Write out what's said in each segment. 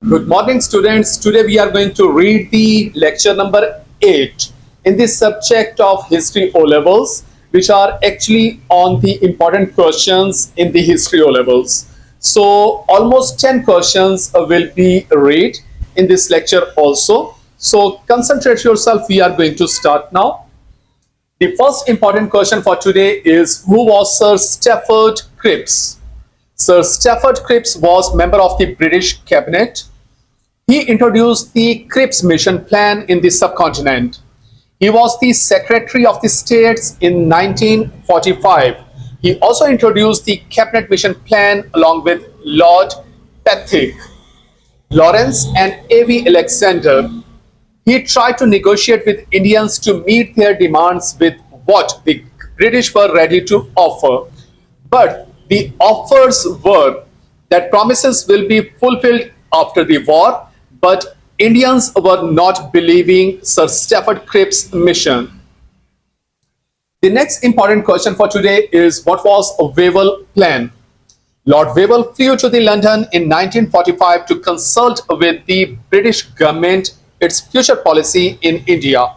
Good morning, students. Today we are going to read the lecture number 8 in the subject of History O levels, which are actually on the important questions in the History O levels. So, almost 10 questions will be read in this lecture also. So, concentrate yourself. We are going to start now. The first important question for today is, who was Sir Stafford Cripps? Sir Stafford Cripps was member of the British cabinet. He introduced the Cripps mission plan in the subcontinent. He was the Secretary of the States in 1945. He also introduced the Cabinet Mission Plan along with Lord Pethick, Lawrence, and A.V. Alexander. He tried to negotiate with Indians to meet their demands with what the British were ready to offer. But the offers were that promises will be fulfilled after the war, but Indians were not believing Sir Stafford Cripps' mission. The next important question for today is, what was a Wavell Plan? Lord Wavell flew to the London in 1945 to consult with the British government its future policy in India.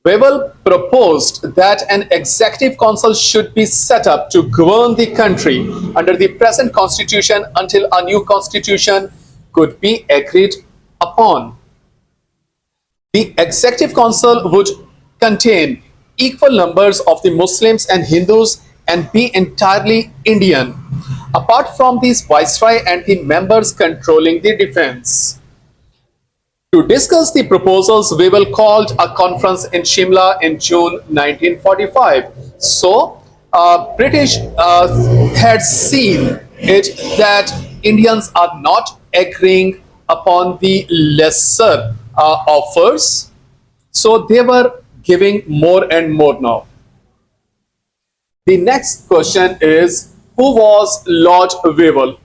Wavell proposed that an executive council should be set up to govern the country under the present constitution until a new constitution could be agreed upon. The executive council would contain equal numbers of the Muslims and Hindus and be entirely Indian, apart from the viceroy and the members controlling the defense. To discuss the proposals, Wavell called a conference in Shimla in June 1945. So, British had seen it that Indians are not agreeing upon the lesser offers. So, they were giving more and more now. The next question is, who was Lord Wavell?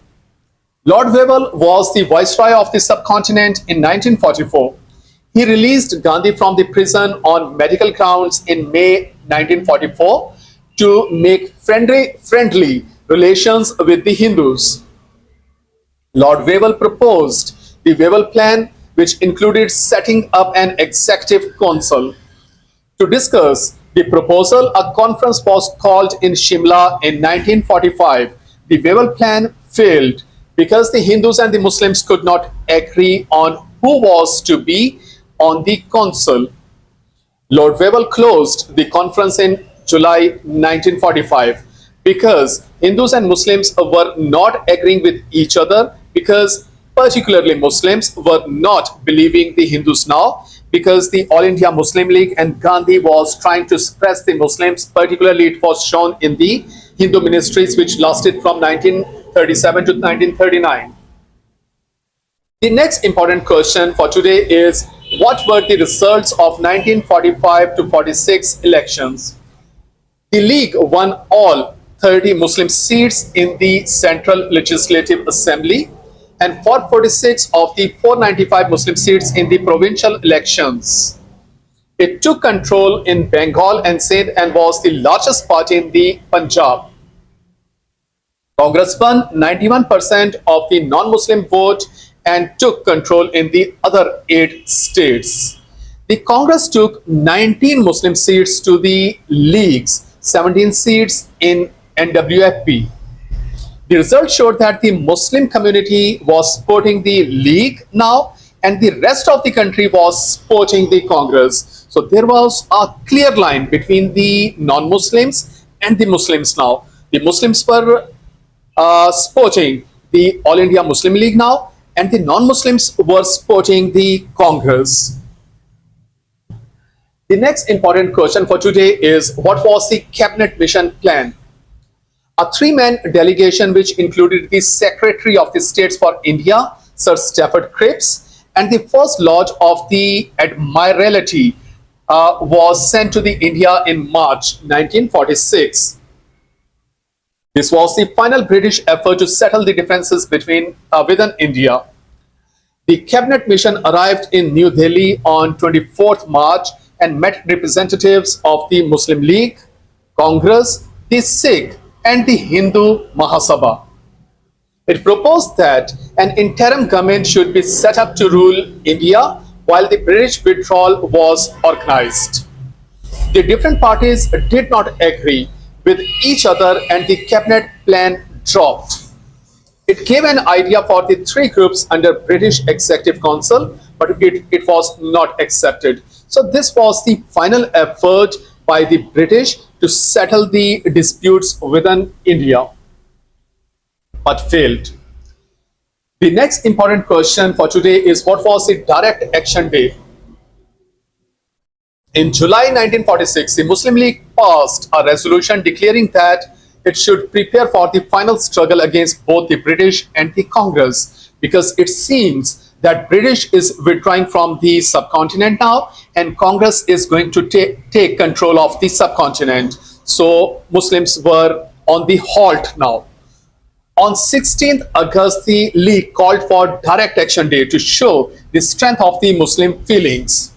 Lord Wavell was the viceroy of the subcontinent in 1944. He released Gandhi from the prison on medical grounds in May 1944 to make friendly relations with the Hindus. Lord Wavell proposed the Wavell Plan, which included setting up an executive council. To discuss the proposal, a conference was called in Shimla in 1945. The Wavell Plan failed because the Hindus and the Muslims could not agree on who was to be on the council. Lord Wavell closed the conference in July 1945 because Hindus and Muslims were not agreeing with each other, because particularly Muslims were not believing the Hindus now, because the All India Muslim League and Gandhi was trying to suppress the Muslims. Particularly it was shown in the Hindu ministries, which lasted from 1937 to 1939. The next important question for today is, what were the results of 1945 to 46 elections? The League won all 30 Muslim seats in the Central Legislative Assembly and fought 46 of the 495 Muslim seats in the provincial elections. It took control in Bengal and Sindh and was the largest party in the Punjab. Congress won 91% of the non-Muslim vote and took control in the other 8 states. The Congress took 19 Muslim seats to the League's 17 seats in NWFP. The results showed that the Muslim community was supporting the League now, and the rest of the country was supporting the Congress. So there was a clear line between the non-Muslims and the Muslims now. The Muslims were supporting the All India Muslim League now, and the non-Muslims were supporting the Congress. The next important question for today is, what was the Cabinet Mission Plan? A 3-man delegation which included the Secretary of the States for India, Sir Stafford Cripps, and the First Lord of the Admiralty was sent to the India in March 1946. This was the final British effort to settle the differences within India. The Cabinet Mission arrived in New Delhi on 24th March and met representatives of the Muslim League, Congress, the Sikh, and the Hindu Mahasabha. It proposed that an interim government should be set up to rule India while the British withdrawal was organized. The different parties did not agree with each other and the cabinet plan dropped. It gave an idea for the three groups under British Executive Council, but it was not accepted. So this was the final effort by the British to settle the disputes within India, but failed. The next important question for today is, what was the Direct Action Day? In July 1946, the Muslim League passed a resolution declaring that it should prepare for the final struggle against both the British and the Congress, because it seems that British is withdrawing from the subcontinent now and Congress is going to take control of the subcontinent. So Muslims were on the halt now. On 16th August, the League called for Direct Action Day to show the strength of the Muslim feelings.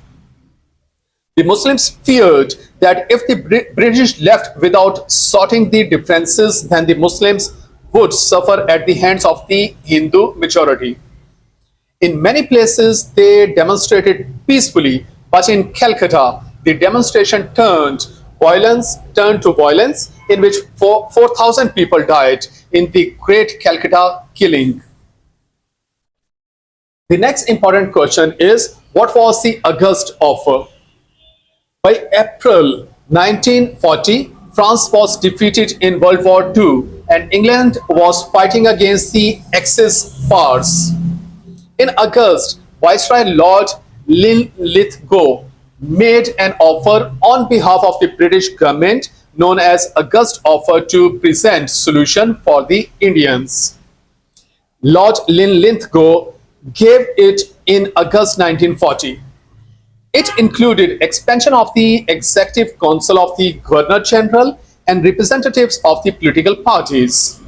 The Muslims feared that if the British left without sorting the differences, then the Muslims would suffer at the hands of the Hindu majority. In many places, they demonstrated peacefully, but in Calcutta, the demonstration turned to violence, in which 4,000 people died in the Great Calcutta Killing. The next important question is, what was the August offer? By April 1940, France was defeated in World War II and England was fighting against the Axis powers. In August, Viceroy Lord Linlithgow made an offer on behalf of the British government known as August Offer to present solution for the Indians. Lord Linlithgow gave it in August 1940. It included expansion of the Executive Council of the Governor General and representatives of the political parties.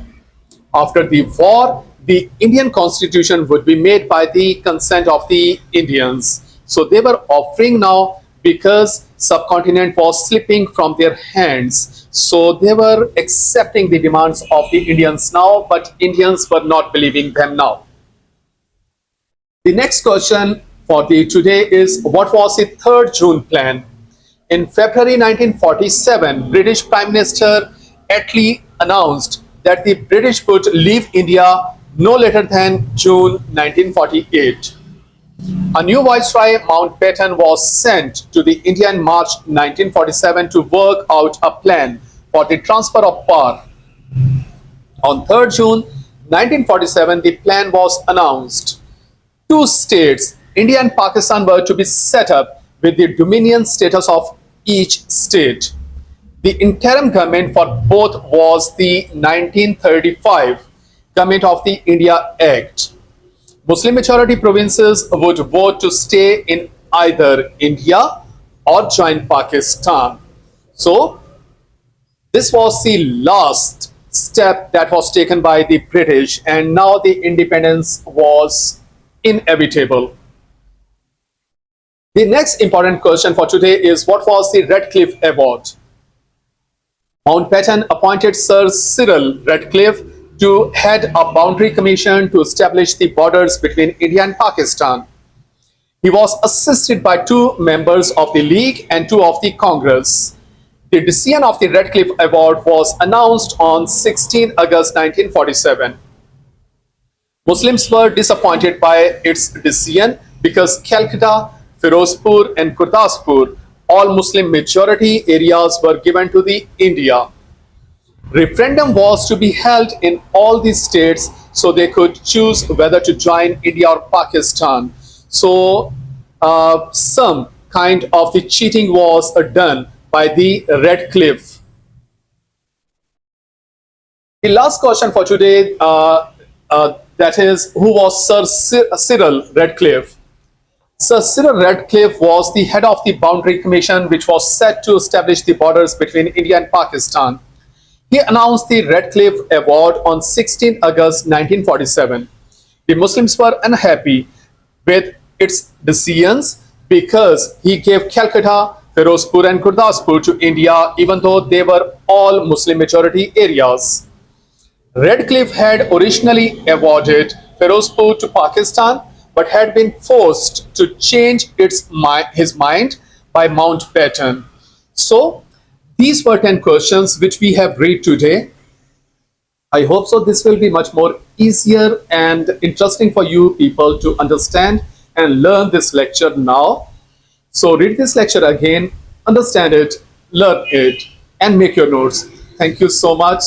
After the war, the Indian Constitution would be made by the consent of the Indians. So they were offering now because subcontinent was slipping from their hands. So they were accepting the demands of the Indians now, but Indians were not believing them now. The next question for the today is, what was the 3rd June plan? In February 1947, British Prime Minister Attlee announced that the British would leave India no later than June 1948. A new Viceroy, Mountbatten, was sent to the India in March 1947 to work out a plan for the transfer of power. On 3rd June 1947, the plan was announced. Two states, India and Pakistan, were to be set up with the dominion status of each state. The interim government for both was the 1935 Government of the India Act. Muslim majority provinces would vote to stay in either India or join Pakistan. So this was the last step that was taken by the British, and now the independence was inevitable. The next important question for today is, what was the Radcliffe Award? Mountbatten appointed Sir Cyril Radcliffe to head a boundary commission to establish the borders between India and Pakistan. He was assisted by 2 members of the League and 2 of the Congress. The decision of the Radcliffe Award was announced on 16 August 1947. Muslims were disappointed by its decision because Calcutta, Firozpur and Gurdaspur, all Muslim majority areas, were given to the India. Referendum was to be held in all these states so they could choose whether to join India or Pakistan. So some kind of the cheating was done by the Radcliffe. The last question for today, that is, who was Sir Cyril Radcliffe? Sir Cyril Radcliffe was the head of the Boundary Commission, which was set to establish the borders between India and Pakistan. He announced the Radcliffe Award on 16 August 1947. The Muslims were unhappy with its decisions because he gave Calcutta, Firozpur and Gurdaspur to India, even though they were all Muslim majority areas. Redcliffe had originally awarded Firozpur to Pakistan but had been forced to change his mind by Mountbatten. So, these were 10 questions which we have read today. I hope so. This will be much more easier and interesting for you people to understand and learn this lecture now. So, read this lecture again, understand it, learn it, and make your notes. Thank you so much.